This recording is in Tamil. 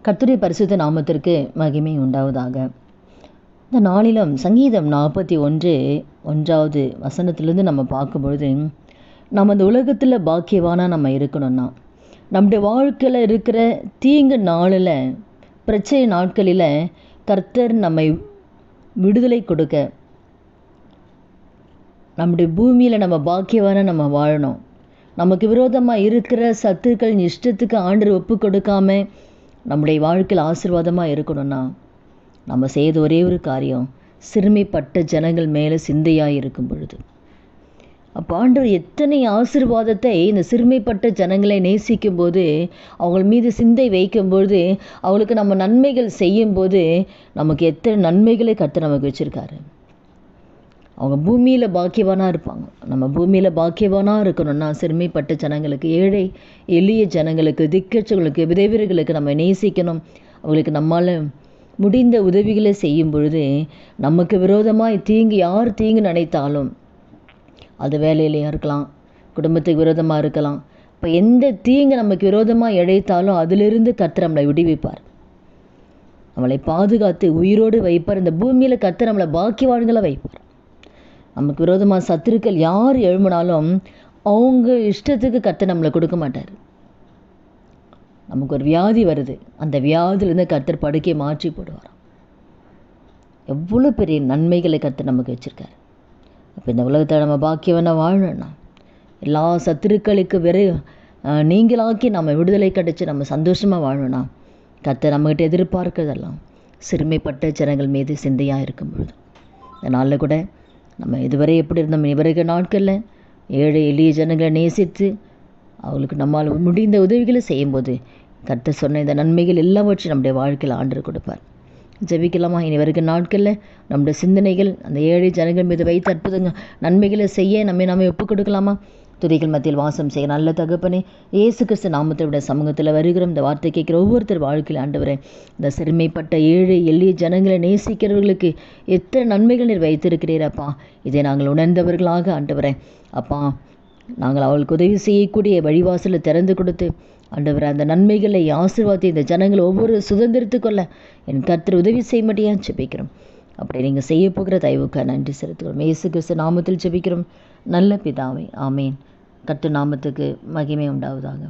கர்த்தருடைய பரிசுத்த நாமத்திற்கு மகிமை உண்டாவதாக. இந்த நாளிலும் சங்கீதம் 41:1 வசனத்திலிருந்து நம்ம பார்க்கும்பொழுது, நம்ம இந்த உலகத்தில் பாக்கியவானாக நம்ம இருக்கணும்னா, நம்முடைய வாழ்க்கையில் இருக்கிற தீங்கு நாளில், பிரச்சனை நாட்களில் கர்த்தர் நம்மை விடுதலை கொடுக்க, நம்முடைய பூமியில் நம்ம பாக்கியவானாக நம்ம வாழணும். நமக்கு விரோதமாக இருக்கிற சத்துக்கள் இஷ்டத்துக்கு ஆண்டவர் ஒப்பு கொடுக்காம நம்முடைய வாழ்க்கையில் ஆசீர்வாதமாக இருக்கணும்னா, நம்ம செய்த ஒரே ஒரு காரியம், சிறுமைப்பட்ட ஜனங்கள் மேலே சிந்தையாக இருக்கும் பொழுது. அப்போ ஆண்டவர் எத்தனை ஆசீர்வாதத்தை இந்த சிறுமைப்பட்ட ஜனங்களை நேசிக்கும் போது, அவங்க மீது சிந்தை வைக்கும்பொழுது, அவங்களுக்கு நம்ம நன்மைகள் செய்யும்போது, நமக்கு எத்தனை நன்மைகளை கர்த்தர் நமக்கு வச்சுருக்காரு. அவங்க பூமியில் பாக்கியவானாக இருப்பாங்க. நம்ம பூமியில் பாக்கியவானாக இருக்கணும்னா, சிறுமைப்பட்ட ஜனங்களுக்கு, ஏழை எளிய ஜனங்களுக்கு, திக்கற்றவர்களுக்கு, விதவைகளுக்கு நம்ம நேசிக்கணும். அவங்களுக்கு நம்மால் முடிந்த உதவிகளை செய்யும் பொழுது, நமக்கு விரோதமாக யார் தீங்கு நினைத்தாலும், அது வேலையிலையும் இருக்கலாம், குடும்பத்துக்கு விரோதமாக இருக்கலாம். இப்போ எந்த தீங்கு நமக்கு விரோதமாக இழைத்தாலும் அதிலிருந்து கர்த்தர் நம்மளை விடுவிப்பார், நம்மளை பாதுகாத்து உயிரோடு வைப்பார். இந்த பூமியில் கர்த்தர் நம்மளை பாக்கியவான்களை வைப்பார். நமக்கு விரோதமாக சத்துருக்கள் யார் எழும்பினாலும் அவங்க இஷ்டத்துக்கு கர்த்தர் நம்மளை கொடுக்க மாட்டார். நமக்கு ஒரு வியாதி வருது, அந்த வியாதியிலேருந்து கர்த்தர் படுக்கையை மாற்றி போடுவார். எவ்வளோ பெரிய நன்மைகளை கர்த்தர் நமக்கு வச்சுருக்காரு. அப்போ இந்த உலகத்தில் நம்ம பாக்கியவனா வாழணும்னா, எல்லா சத்துருக்களுக்கு நீங்களாக்கி நம்ம விடுதலை கிடைச்சி நம்ம சந்தோஷமாக வாழணும்னா, கர்த்தர் நம்மகிட்ட எதிர்பார்க்கிறதெல்லாம் சிறுமைப்பட்ட ஜனங்கள் மீது சிந்தையாக இருக்கும் பொழுது. இந்த நாளில் கூட நம்ம இதுவரை எப்படி இருந்தோம், இவருக்கு நாட்களில் ஏழை எளிய ஜனங்களை நேசித்து அவங்களுக்கு நம்மால் முடிந்த உதவிகளை செய்யும்போது, கர்த்தர் சொன்ன இந்த நன்மைகள் எல்லாவற்றையும் நம்முடைய வாழ்க்கையில் ஆண்டவர் கொடுப்பார். ஜெபிக்கலாமா? இனி வருகிற நாட்களில் நம்முடைய சிந்தனைகள் அந்த ஏழை ஜனங்கள் மீது வைத்து அற்புதங்க நன்மைகளை செய்ய நம்மை ஒப்புக் கொடுக்கலாமா? துதிகள் மத்தியில் வாசம் செய்ய நல்ல தகப்பனே, இயேசு கிறிஸ்து நாமத்தோட சமூகத்தில் வருகிறோம். இந்த வார்த்தை கேட்குற ஒவ்வொருத்தர் வாழ்க்கையில் ஆண்டவரே, இந்த சிறுமைப்பட்ட ஏழை எளிய ஜனங்களை நேசிக்கிறவர்களுக்கு எத்தனை நன்மைகள் நீர் வைத்திருக்கிறீரப்பா. இதை நாங்கள் உணர்ந்தவர்களாக ஆண்டவரே அப்பா, நாங்கள் அவளுக்கு உதவி செய்யக்கூடிய வழிவாசலை திறந்து கொடுத்து ஆண்டவரை அந்த நன்மைகளை ஆசீர்வாதத்தை இந்த ஜனங்களை ஒவ்வொரு சுதந்திரத்துக்கொள்ள என் கர்த்தர் உதவி செய்ய மாட்டியான்னு ஜெபிக்கிறோம். அப்படி நீங்கள் செய்ய போகிற தயவுக்கு நன்றி செலுத்துகிறோம். இயேசு கிறிஸ்து நாமத்தில் ஜெபிக்கிறோம் நல்ல பிதாவே, ஆமேன். கர்த்தர் நாமத்துக்கு மகிமை உண்டாவதாக.